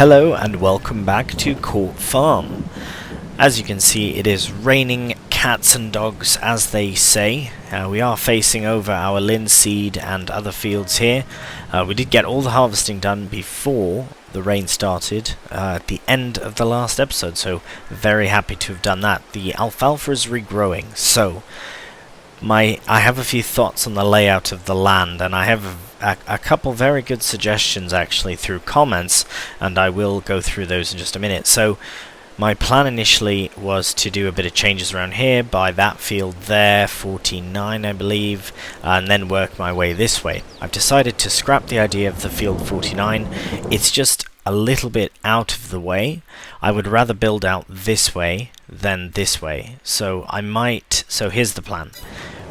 Hello and welcome back to Court Farm. As you can see, it is raining cats and dogs, as they say. We are facing over our linseed and other fields here. We did get all the harvesting done before the rain started at the end of the last episode, so very happy to have done that. The alfalfa is regrowing, so I have a few thoughts on the layout of the land, and I have a couple very good suggestions actually through comments, and I will go through those in just a minute. So my plan initially was to do a bit of changes around here, by that field there, 49 I believe, and then work my way this way. I've decided to scrap the idea of the field 49. It's just a little bit out of the way. I would rather build out this way than this way, so here's the plan.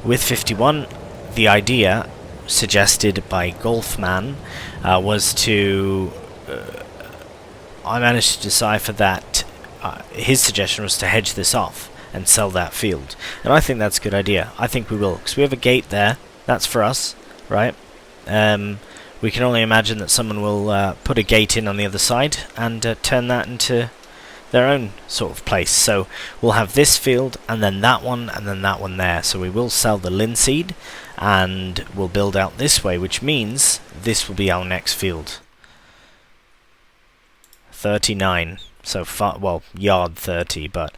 With 51, the idea suggested by Golfman was to I managed to decipher that his suggestion was to hedge this off and sell that field, and I think that's a good idea. I think we will, because we have a gate there. That's for us, right? We can only imagine that someone will put a gate in on the other side and turn that into their own sort of place. So we'll have this field and then that one and then that one there. So we will sell the linseed and we'll build out this way, which means this will be our next field. 39. So far, well, yard 30, but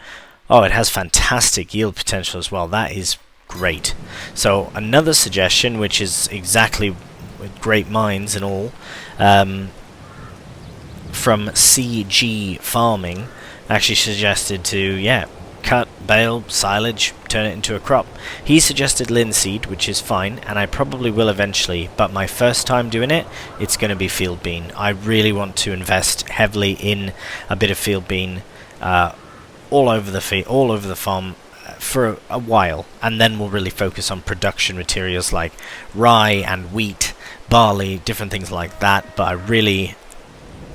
oh, it has fantastic yield potential as well. That is great. So another suggestion, which is exactly with great minds and all, from CG Farming, actually suggested to cut, bale, silage, turn it into a crop. He suggested linseed, which is fine, and I probably will eventually, but my first time doing it, it's going to be field bean. I really want to invest heavily in a bit of field bean all over the farm for a while, and then we'll really focus on production materials like rye and wheat, barley, different things like that. But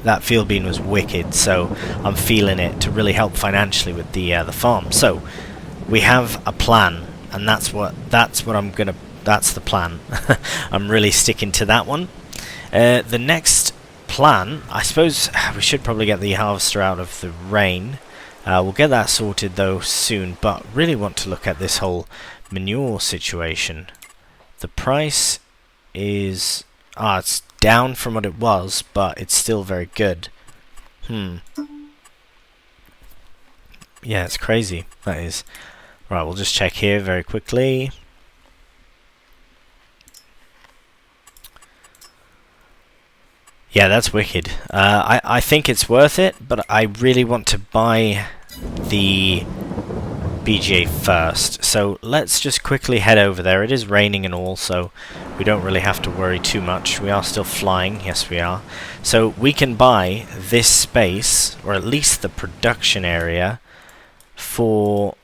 that field bean was wicked, so I'm feeling it to really help financially with the farm. So we have a plan, and that's the plan. I'm really sticking to that one. The next plan, I suppose we should probably get the harvester out of the rain. We'll get that sorted though soon, but really want to look at this whole manure situation. The price is it's down from what it was, but it's still very good. Yeah, it's crazy, that is. Right, we'll just check here very quickly. Yeah, that's wicked. I think it's worth it, but I really want to buy the BGA first. So let's just quickly head over there. It is raining and all, so we don't really have to worry too much. We are still flying. Yes, we are. So we can buy this space, or at least the production area, for...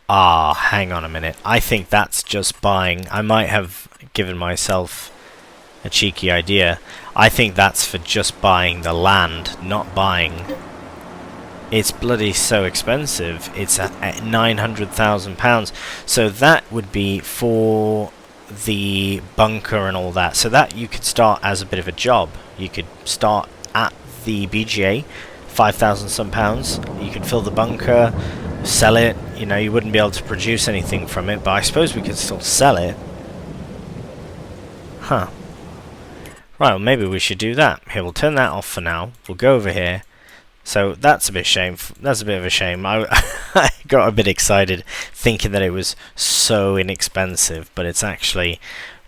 hang on a minute. I think that's just buying. I might have given myself a cheeky idea. I think that's for just buying the land, not buying... It's bloody so expensive. It's at £900,000. So that would be for the bunker and all that. So that you could start as a bit of a job. You could start at the BGA, 5,000 some pounds. You could fill the bunker, sell it. You know, you wouldn't be able to produce anything from it, but I suppose we could still sell it. Huh. Right, well, maybe we should do that. Here, we'll turn that off for now. We'll go over here. So that's a bit of a shame. I got a bit excited thinking that it was so inexpensive, but it's actually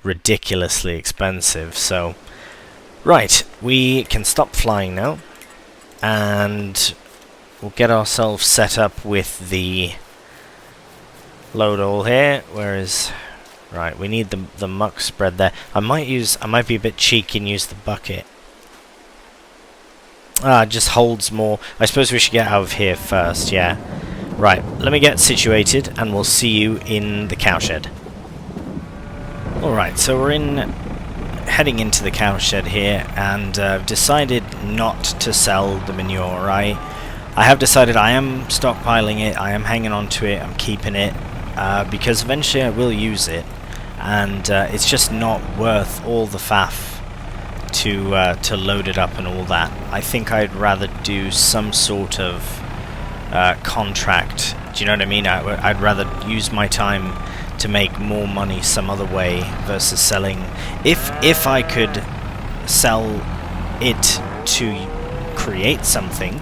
ridiculously expensive. So, right, we can stop flying now, and we'll get ourselves set up with the load all here. Right, we need the muck spread there. I might be a bit cheeky and use the bucket. It just holds more. I suppose we should get out of here first, yeah. Right, let me get situated and we'll see you in the cowshed. Alright, so we're heading into the cowshed here, and decided not to sell the manure. I have decided I am stockpiling it, I am hanging on to it, I'm keeping it, because eventually I will use it, and it's just not worth all the faff to load it up and all that. I think I'd rather do some sort of contract. Do you know what I mean? I'd rather use my time to make more money some other way versus selling. If I could sell it to create something,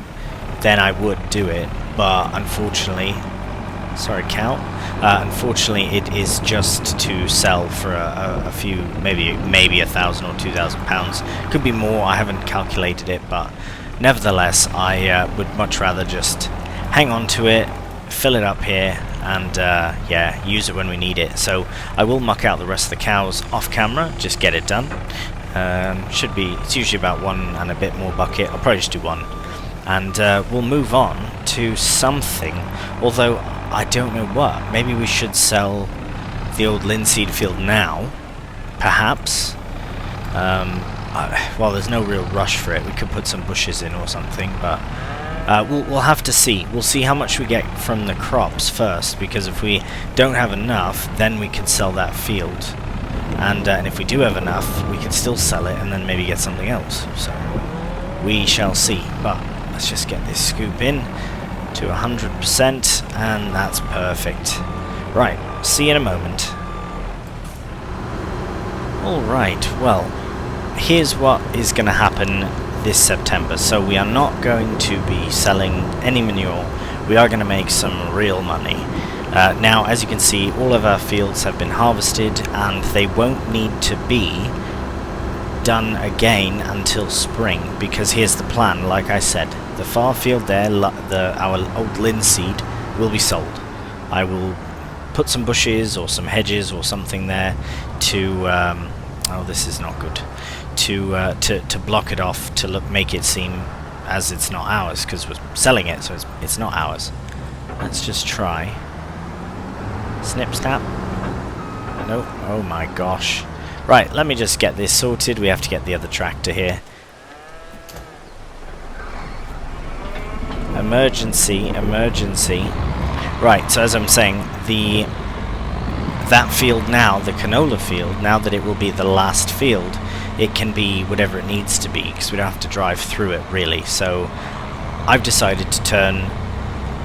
then I would do it. But unfortunately, sorry cow, unfortunately it is just to sell for a few, maybe 1,000 or 2,000 pounds. Could be more, I haven't calculated it, but nevertheless I would much rather just hang on to it, fill it up here, and yeah, use it when we need it. So I will muck out the rest of the cows off camera, just get it done. Should be, it's usually about 1 and a bit more bucket. I'll probably just do 1, and we'll move on to something, although I don't know what. Maybe we should sell the old linseed field now, perhaps. Well, there's no real rush for it. We could put some bushes in or something, but we'll have to see. We'll see how much we get from the crops first, because if we don't have enough, then we could sell that field. And if we do have enough, we can still sell it and then maybe get something else. So we shall see. But let's just get this scoop in to 100%, and that's perfect. Right, see you in a moment. Alright, well, here's what is going to happen this September. So we are not going to be selling any manure. We are going to make some real money. Now, as you can see, all of our fields have been harvested, and they won't need to be done again until spring, because here's the plan. Like I said, the far field there, our old linseed, will be sold. I will put some bushes or some hedges or something there to oh, this is not good, to block it off, to make it seem as it's not ours, because we're selling it, so it's not ours. Let's just try. Snip snap. No. Oh my gosh. Right, let me just get this sorted. We have to get the other tractor here. Emergency, emergency. Right, so as I'm saying, that field now, the canola field, now that it will be the last field, it can be whatever it needs to be, because we don't have to drive through it really. So I've decided to turn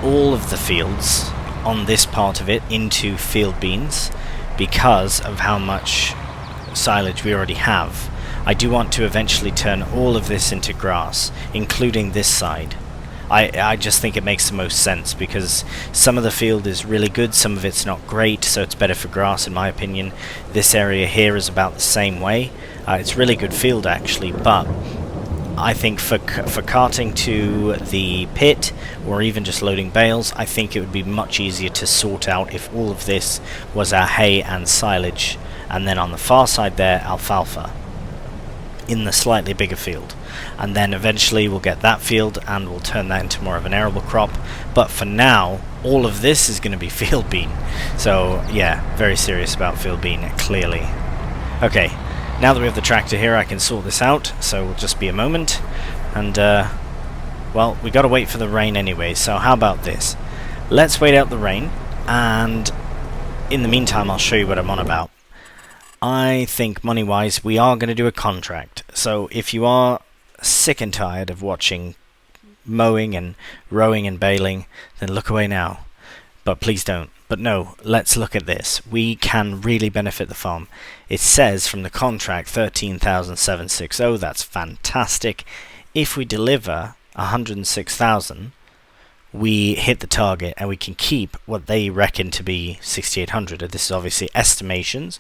all of the fields on this part of it into field beans, because of how much silage we already have. I do want to eventually turn all of this into grass, including this side. I just think it makes the most sense, because some of the field is really good, some of it's not great, so it's better for grass in my opinion. This area here is about the same way. It's really good field actually, but I think for carting to the pit, or even just loading bales, I think it would be much easier to sort out if all of this was our hay and silage, and then on the far side there, alfalfa, in the slightly bigger field. And then eventually we'll get that field and we'll turn that into more of an arable crop. But for now, all of this is going to be field bean. So yeah, very serious about field bean, clearly. Okay, now that we have the tractor here, I can sort this out, so it'll just be a moment. And well, we got to wait for the rain anyway, so how about this? Let's wait out the rain, and in the meantime I'll show you what I'm on about. I think money-wise we are going to do a contract. So if you are sick and tired of watching mowing and rowing and baling, then look away now. But please don't. But no, let's look at this. We can really benefit the farm. It says from the contract 13,760. That's fantastic. If we deliver 106,000, we hit the target, and we can keep what they reckon to be 6,800. This is obviously estimations.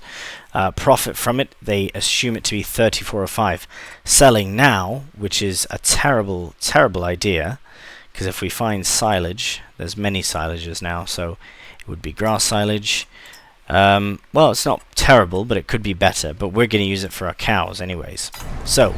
Profit from it, they assume it to be 34.05. Selling now, which is a terrible, terrible idea, because if we find silage, there's many silages now, so it would be grass silage. Well, it's not terrible, but it could be better, but we're going to use it for our cows anyways. So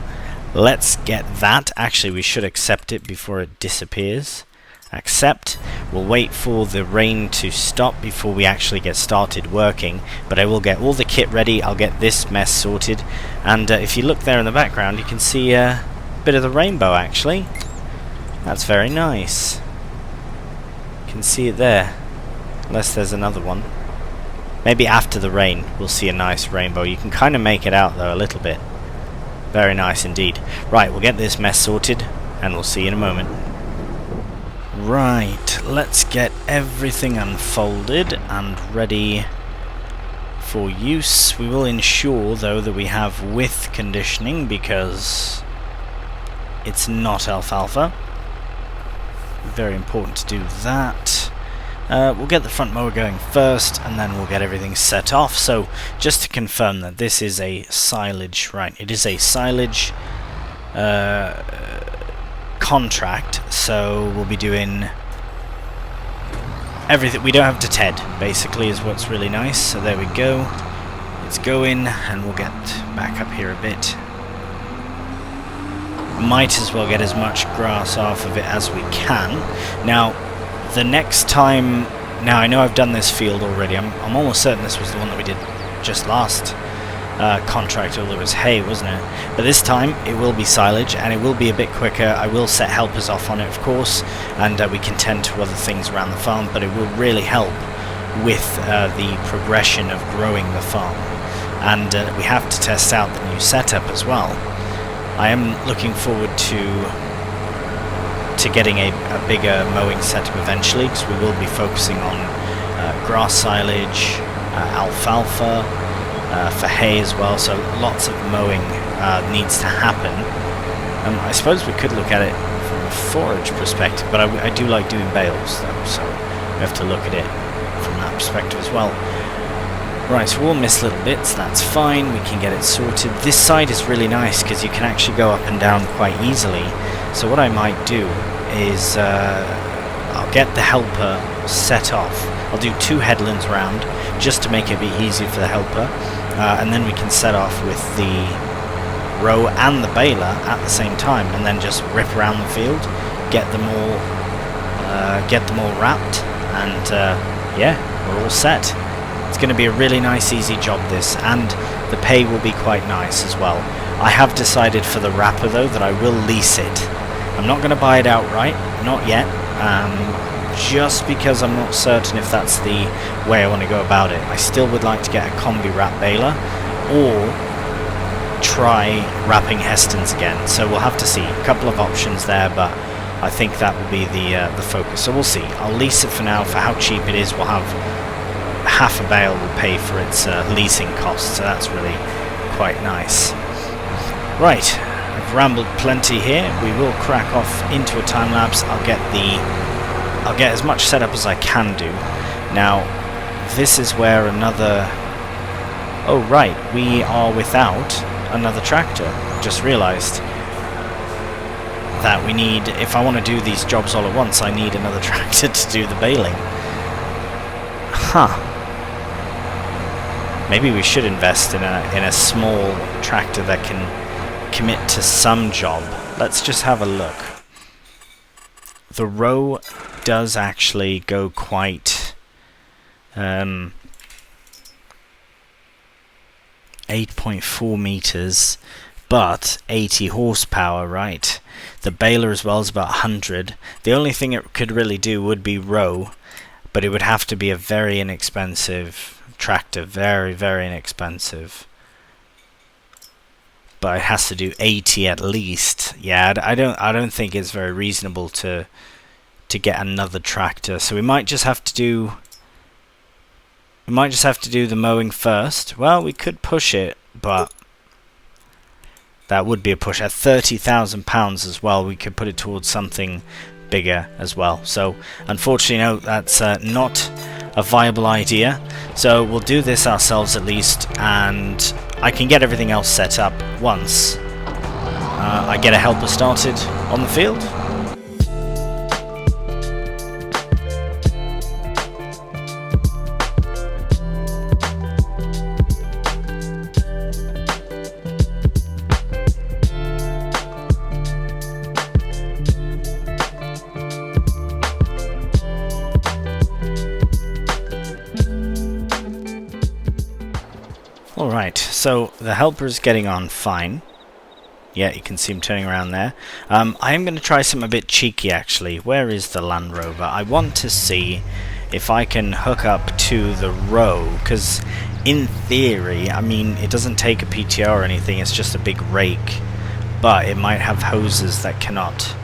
let's get that. Actually, we should accept it before it disappears. Accept. We'll wait for the rain to stop before we actually get started working, but I will get all the kit ready. I'll get this mess sorted, and if you look there in the background, you can see a bit of the rainbow actually. That's very nice. You can see it there, unless there's another one. Maybe after the rain we'll see a nice rainbow. You can kind of make it out though a little bit. Very nice indeed. Right, we'll get this mess sorted, and we'll see you in a moment. Right, let's get everything unfolded and ready for use. We will ensure, though, that we have width conditioning, because it's not alfalfa. Very important to do that. We'll get the front mower going first, and then we'll get everything set off. So, just to confirm that this is a silage, right, it is a silage contract, so we'll be doing everything. We don't have to TED, basically, is what's really nice. So there we go. It's going, and we'll get back up here a bit. Might as well get as much grass off of it as we can. Now, the next time... Now, I know I've done this field already. I'm almost certain this was the one that we did just last contract, although it was hay, wasn't it? But this time, it will be silage, and it will be a bit quicker. I will set helpers off on it, of course, and we can tend to other things around the farm, but it will really help with the progression of growing the farm. And we have to test out the new setup as well. I am looking forward to getting a bigger mowing setup eventually, because we will be focusing on grass silage, alfalfa, for hay as well, so lots of mowing needs to happen. I suppose we could look at it from a forage perspective, but I do like doing bales though, so we have to look at it from that perspective as well. Right, so we'll miss little bits, that's fine, we can get it sorted. This side is really nice because you can actually go up and down quite easily. So what I might do is I'll get the helper set off. I'll do 2 headlands round just to make it be easier for the helper, and then we can set off with the row and the baler at the same time, and then just rip around the field, get them all wrapped, and yeah, we're all set. It's going to be a really nice, easy job, this, and the pay will be quite nice as well. I have decided for the wrapper, though, that I will lease it. I'm not going to buy it outright, not yet, just because I'm not certain if that's the way I want to go about it. I still would like to get a combi wrap baler, or try wrapping Hestons again, so we'll have to see. A couple of options there, but I think that will be the focus, so we'll see. I'll lease it for now. For how cheap it is, we'll have half a bale will pay for its leasing costs, so that's really quite nice. Right, I've rambled plenty here. We will crack off into a time lapse. I'll get as much setup as I can do. Now, this is where another... Oh right, we are without another tractor. Just realised that we need, if I want to do these jobs all at once, I need another tractor to do the baling. Huh. Maybe we should invest in a small tractor that can commit to some job. Let's just have a look. The row does actually go quite 8.4 meters, but 80 horsepower, right? The baler as well is about 100. The only thing it could really do would be row, but it would have to be a very inexpensive tractor, very, very inexpensive. But it has to do 80 at least. Yeah, I don't think it's very reasonable to get another tractor. So we might just have to do the mowing first. Well, we could push it, but that would be a push. At £30,000 as well, we could put it towards something bigger as well. So unfortunately, no, that's not a viable idea. So we'll do this ourselves at least, and I can get everything else set up once I get a helper started on the field. Alright, so the helper's getting on fine. Yeah, you can see him turning around there. I am going to try something a bit cheeky actually. Where is the Land Rover? I want to see if I can hook up to the row, because in theory, I mean, it doesn't take a PTO or anything, it's just a big rake, but it might have hoses that cannot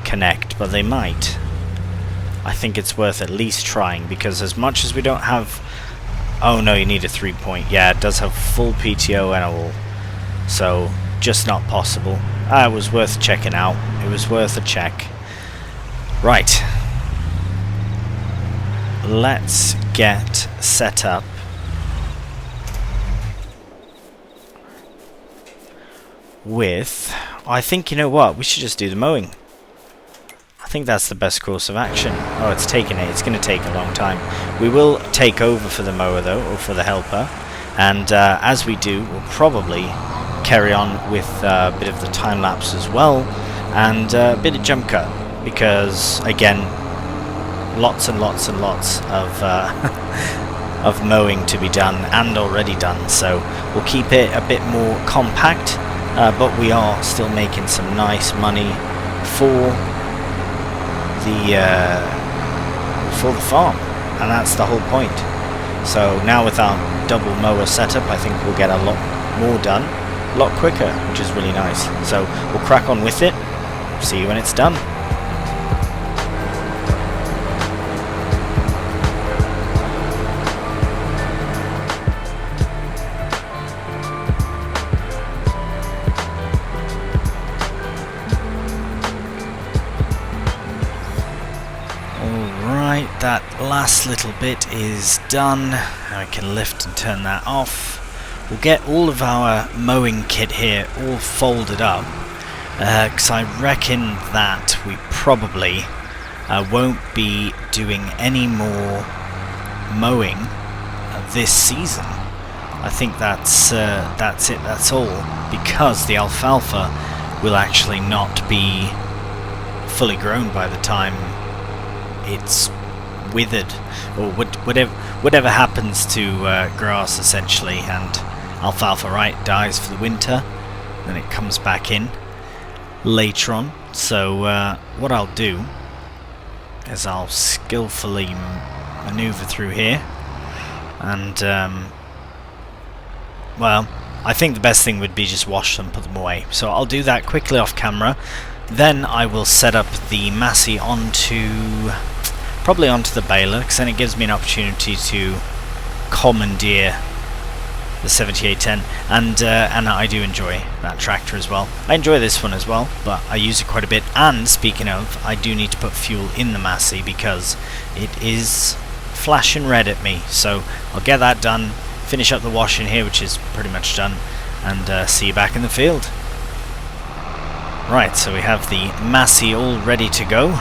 connect, but they might. I think it's worth at least trying, because as much as we don't have... Oh no, you need a 3-point. Yeah, it does have full PTO and all, so just not possible. It was worth checking out. It was worth a check. Right. Let's get set up. With... I think, you know what, we should just do the mowing. I think that's the best course of action. Oh, it's taking it. It's going to take a long time. We will take over for the mower, though, or for the helper. And as we do, we'll probably carry on with a bit of the time-lapse as well, and a bit of jump cut, because, again, lots and lots and lots of, of mowing to be done, and already done, so we'll keep it a bit more compact, but we are still making some nice money for the farm, and that's the whole point. So now with our double mower setup, I think we'll get a lot more done a lot quicker, which is really nice. So we'll crack on with it. See you when it's done. That last little bit is done. I can lift and turn that off. We'll get all of our mowing kit here all folded up, because I reckon that we probably won't be doing any more mowing this season. I think that's it, that's all, because the alfalfa will actually not be fully grown by the time it's withered, or whatever happens to grass, essentially, and alfalfa, right, dies for the winter, then it comes back in later on. So what I'll do is I'll skillfully maneuver through here, and well, I think the best thing would be just wash them, put them away. So I'll do that quickly off camera. Then I will set up the Massey probably onto the baler, because then it gives me an opportunity to commandeer the 7810, and I do enjoy that tractor as well. I enjoy this one as well, but I use it quite a bit. And speaking of, I do need to put fuel in the Massey because it is flashing red at me. So I'll get that done, finish up the washing here, which is pretty much done, and see you back in the field. Right, so we have the Massey all ready to go.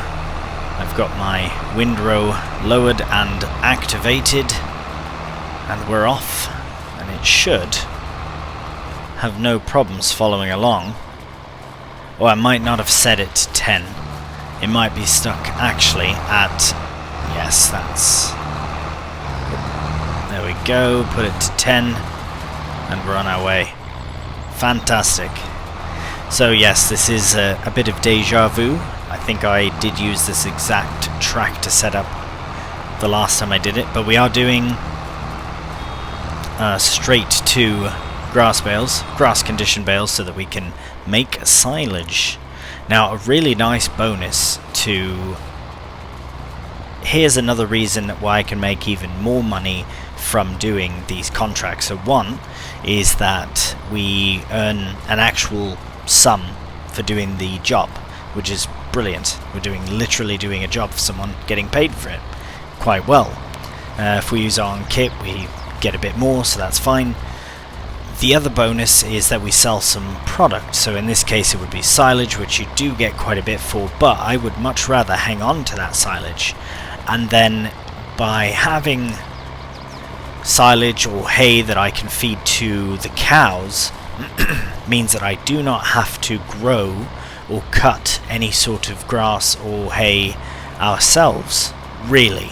I've got my windrow lowered and activated, and we're off, and it should have no problems following along. Or I might not have set it to 10. It might be stuck actually at... Yes, that's... There we go, put it to 10, and we're on our way. Fantastic. So yes, this is a bit of deja vu. I think I did use this exact tractor setup the last time I did it, but we are doing straight to grass bales, grass condition bales, so that we can make silage. Now, a really nice bonus to... Here's another reason why I can make even more money from doing these contracts. So one is that we earn an actual sum for doing the job, which is brilliant. We're literally doing a job for someone, getting paid for it quite well. If we use our own kit, we get a bit more, so that's fine. The other bonus is that we sell some product. So in this case it would be silage, which you do get quite a bit for, but I would much rather hang on to that silage, and then by having silage or hay that I can feed to the cows means that I do not have to grow or cut any sort of grass or hay ourselves, really.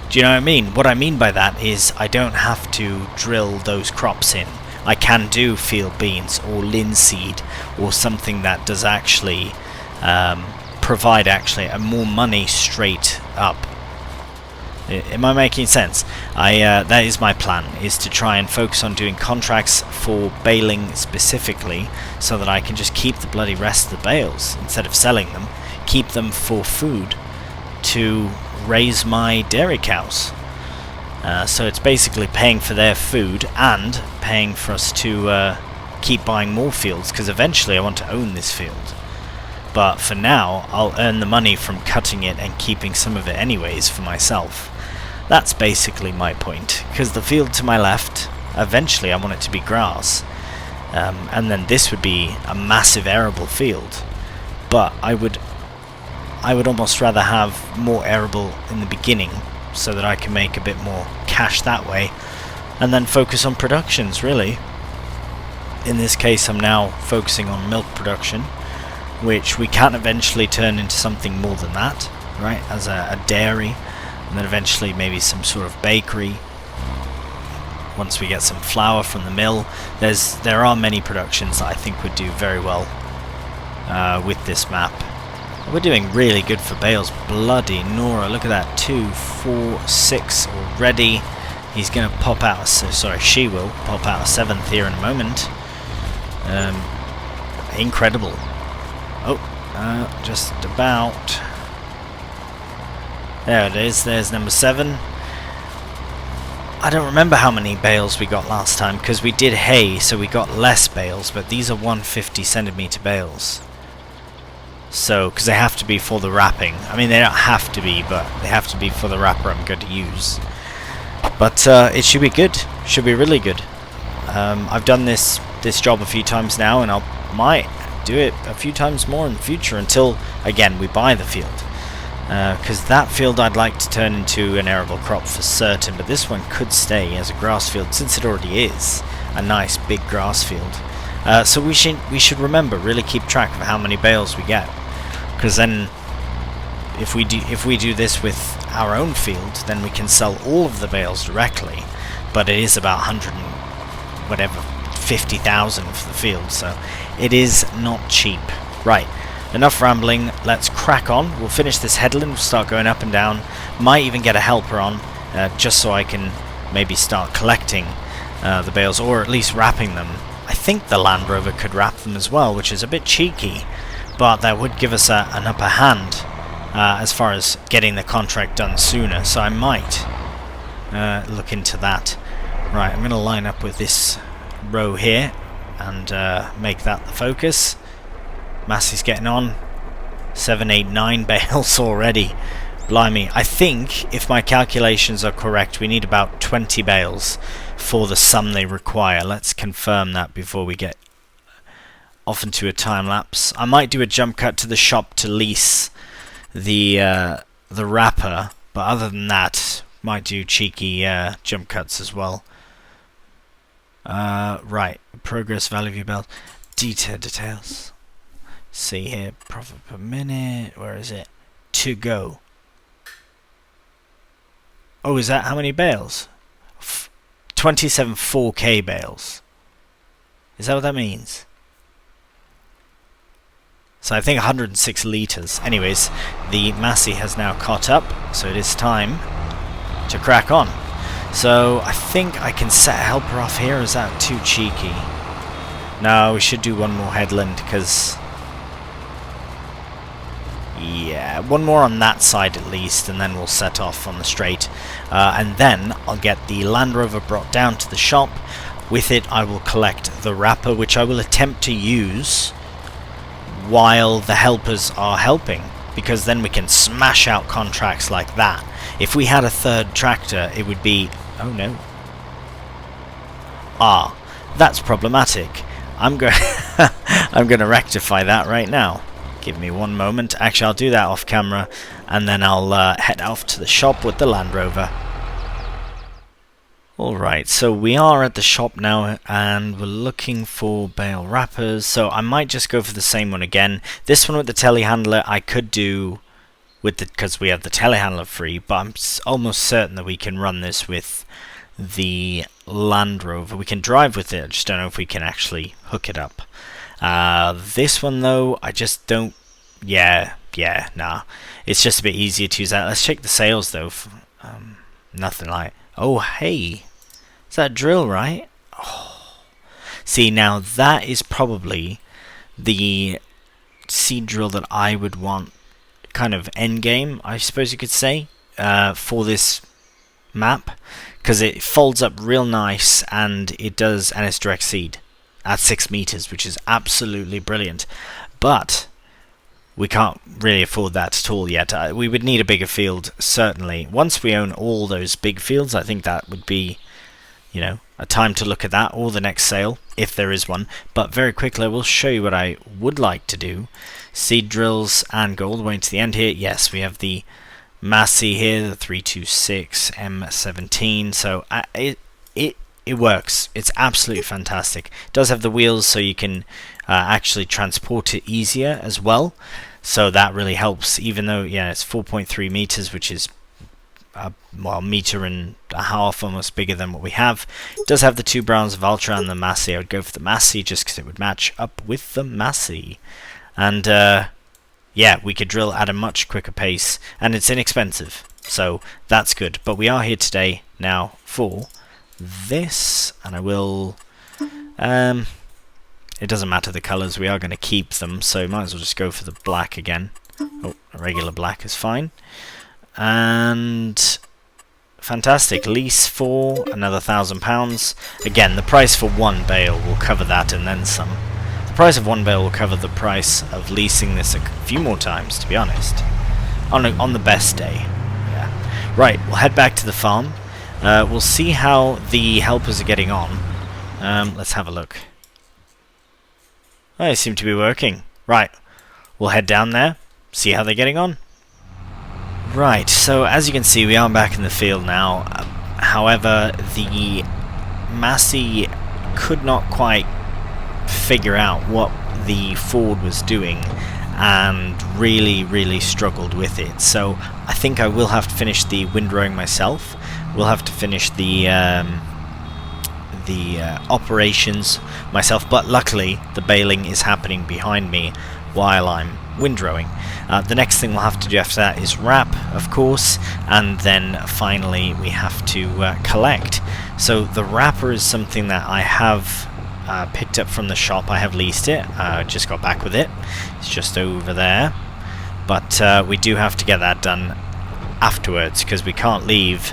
Do you know what I mean? What I mean by that is I don't have to drill those crops in. I can do field beans or linseed or something that does actually provide a more money straight up. Am I making sense? That is my plan, is to try and focus on doing contracts for baling specifically, so that I can just keep the bloody rest of the bales, instead of selling them, keep them for food to raise my dairy cows. So it's basically paying for their food and paying for us to keep buying more fields, because eventually I want to own this field. But for now, I'll earn the money from cutting it and keeping some of it anyways for myself. That's basically my point, because the field to my left, eventually I want it to be grass, and then this would be a massive arable field. But I would almost rather have more arable in the beginning, so that I can make a bit more cash that way, and then focus on productions, really. In this case, I'm now focusing on milk production, which we can eventually turn into something more than that, right, as a dairy, and then eventually maybe some sort of bakery once we get some flour from the mill. There are many productions that I think would do very well with this map. We're doing really good for bales. Bloody Nora, look at that, 2, 4, 6 already. He's gonna pop out, she will pop out a 7th here in a moment. Incredible. Oh, just about. There it is, there's number 7. I don't remember how many bales we got last time, because we did hay, so we got less bales, but these are 150 centimeter bales. So, because they have to be for the wrapping. I mean, they don't have to be, but they have to be for the wrapper I'm going to use. But it should be good, should be really good. I've done this job a few times now, and might do it a few times more in the future until, again, we buy the field. Because that field I'd like to turn into an arable crop for certain, but this one could stay as a grass field, since it already is a nice big grass field. So we should remember, really keep track of how many bales we get, because then if we do this with our own field, then we can sell all of the bales directly. But it is about 50,000 for the field, so it is not cheap. Right. Enough rambling, let's crack on. We'll finish this headland, we'll start going up and down. Might even get a helper on, just so I can maybe start collecting the bales, or at least wrapping them. I think the Land Rover could wrap them as well, which is a bit cheeky, but that would give us an upper hand as far as getting the contract done sooner, so I might look into that. Right, I'm going to line up with this row here and make that the focus. Massey's getting on. 7, 8, 9 bales already. Blimey. I think, if my calculations are correct, we need about 20 bales for the sum they require. Let's confirm that before we get off into a time lapse. I might do a jump cut to the shop to lease the wrapper, but other than that, might do cheeky jump cuts as well. Right. Progress value of your belt. Details. See here, profit per minute, where is it? To go. Oh, is that how many bales? 27 4K bales. Is that what that means? So I think 106 litres. Anyways, the Massey has now caught up, so it is time to crack on. So I think I can set a helper off here, or is that too cheeky? No, we should do one more headland, because... yeah, one more on that side at least, and then we'll set off on the straight. And then I'll get the Land Rover brought down to the shop. With it I will collect the wrapper, which I will attempt to use while the helpers are helping, because then we can smash out contracts like that. If we had a third tractor, it would be... oh no. Ah, that's problematic. I'm going to rectify that right now. Give me one moment. Actually, I'll do that off camera, and then I'll head off to the shop with the Land Rover. Alright, so we are at the shop now, and we're looking for bale wrappers, so I might just go for the same one again. This one with the telehandler I could do with the, because we have the telehandler free, but I'm almost certain that we can run this with the Land Rover. We can drive with it, I just don't know if we can actually hook it up. This one though, I just don't... nah. It's just a bit easier to use that. Let's check the sales though. Nothing like... Oh, hey! Is that a drill, right? Oh. See, now that is probably the seed drill that I would want, kind of end game, I suppose you could say, for this map, because it folds up real nice, and it's direct seed at 6 meters, which is absolutely brilliant. But we can't really afford that at all yet. We would need a bigger field, certainly. Once we own all those big fields, I think that would be, you know, a time to look at that, or the next sale, if there is one. But very quickly, I will show you what I would like to do. Seed drills, and go all the way to the end here. Yes, we have the Massey here, the 326 M17. So it works. It's absolutely fantastic. It does have the wheels, so you can actually transport it easier as well. So that really helps, even though, yeah, it's 4.3 meters, which is well, meter and a half, almost bigger than what we have. It does have the 2 browns of Ultra and the Massey. I would go for the Massey just because it would match up with the Massey. And yeah, we could drill at a much quicker pace, and it's inexpensive, so that's good. But we are here today now for this, and I will... it doesn't matter the colours, we are going to keep them, so might as well just go for the black again. Oh, a regular black is fine. And fantastic, lease for another £1,000. Again, the price for 1 bale will cover that and then some. The price of 1 bale will cover the price of leasing this a few more times, to be honest. On the best day. Yeah. Right, we'll head back to the farm. We'll see how the helpers are getting on. Let's have a look. Oh, they seem to be working. Right, we'll head down there, see how they're getting on. Right, so as you can see, we are back in the field now. However, the Massey could not quite figure out what the Ford was doing, and really struggled with it. So I think I will have to finish the windrowing myself. We'll have to finish the operations myself, but luckily the baling is happening behind me while I'm windrowing. The next thing we'll have to do after that is wrap, of course, and then finally we have to collect. So the wrapper is something that I have picked up from the shop. I have leased it, just got back with it. It's just over there, but we do have to get that done afterwards, because we can't leave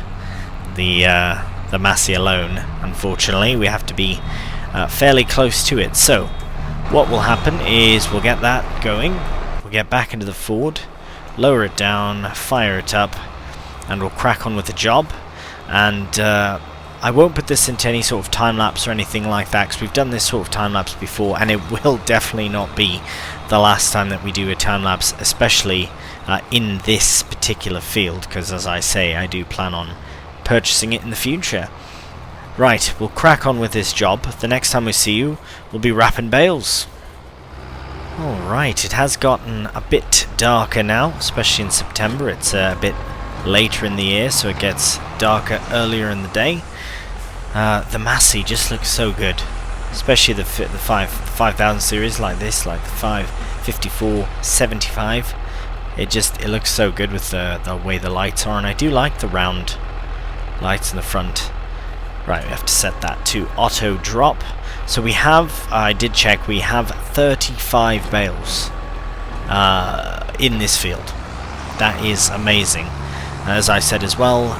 the Massey alone, unfortunately. We have to be fairly close to it. So what will happen is we'll get that going, we'll get back into the Ford, lower it down, fire it up, and we'll crack on with the job. And I won't put this into any sort of time-lapse or anything like that, because we've done this sort of time-lapse before, and it will definitely not be the last time that we do a time-lapse, especially in this particular field, because as I say, I do plan on purchasing it in the future. Right, we'll crack on with this job. The next time we see you, we'll be wrapping bales. Alright, it has gotten a bit darker now, especially in September. It's a bit later in the year, so it gets darker earlier in the day. The Massey just looks so good, especially the 5000 series like this, like the 554 75. It looks so good with the way the lights are, and I do like the round lights in the front. Right, we have to set that to auto drop. So we have, I did check, we have 35 bales in this field. That is amazing. As I said as well,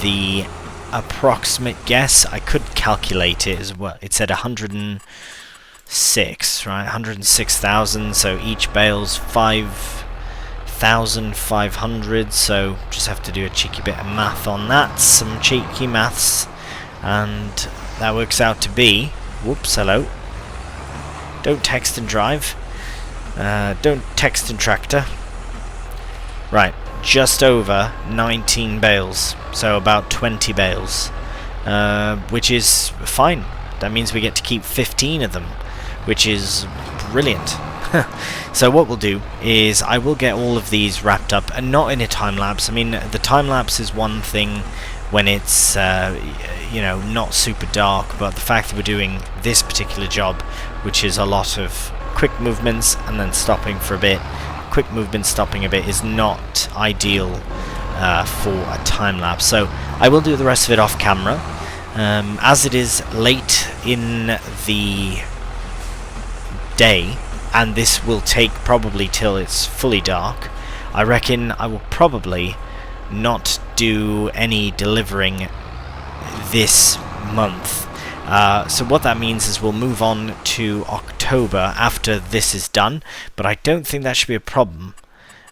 the approximate guess, I could calculate it as well. It said 106, right? 106,000, so each bale's 5,500, so just have to do a cheeky bit of math on that, some cheeky maths, and that works out to be, whoops, hello, don't text and drive, don't text and tractor, right, just over 19 bales, so about 20 bales, which is fine. That means we get to keep 15 of them, which is brilliant. So what we'll do is I will get all of these wrapped up, and not in a time lapse. I mean, the time lapse is one thing when it's you know, not super dark, but the fact that we're doing this particular job, which is a lot of quick movements and then stopping for a bit, quick movement stopping a bit, is not ideal for a time lapse. So I will do the rest of it off camera. As it is late in the day, and this will take probably till it's fully dark, I reckon I will probably not do any delivering this month. So what that means is we'll move on to October after this is done, but I don't think that should be a problem,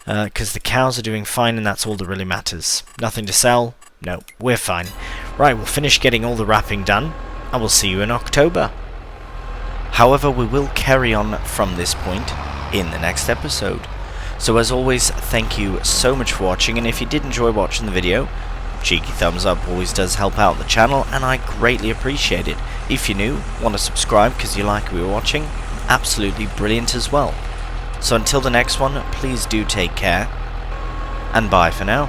because the cows are doing fine and that's all that really matters. Nothing to sell? No, we're fine. Right, we'll finish getting all the wrapping done, and we'll see you in October. However, we will carry on from this point in the next episode. So as always, thank you so much for watching, and if you did enjoy watching the video, cheeky thumbs up always does help out the channel, and I greatly appreciate it. If you're new, want to subscribe because you like what you're watching, absolutely brilliant as well. So until the next one, please do take care, and bye for now.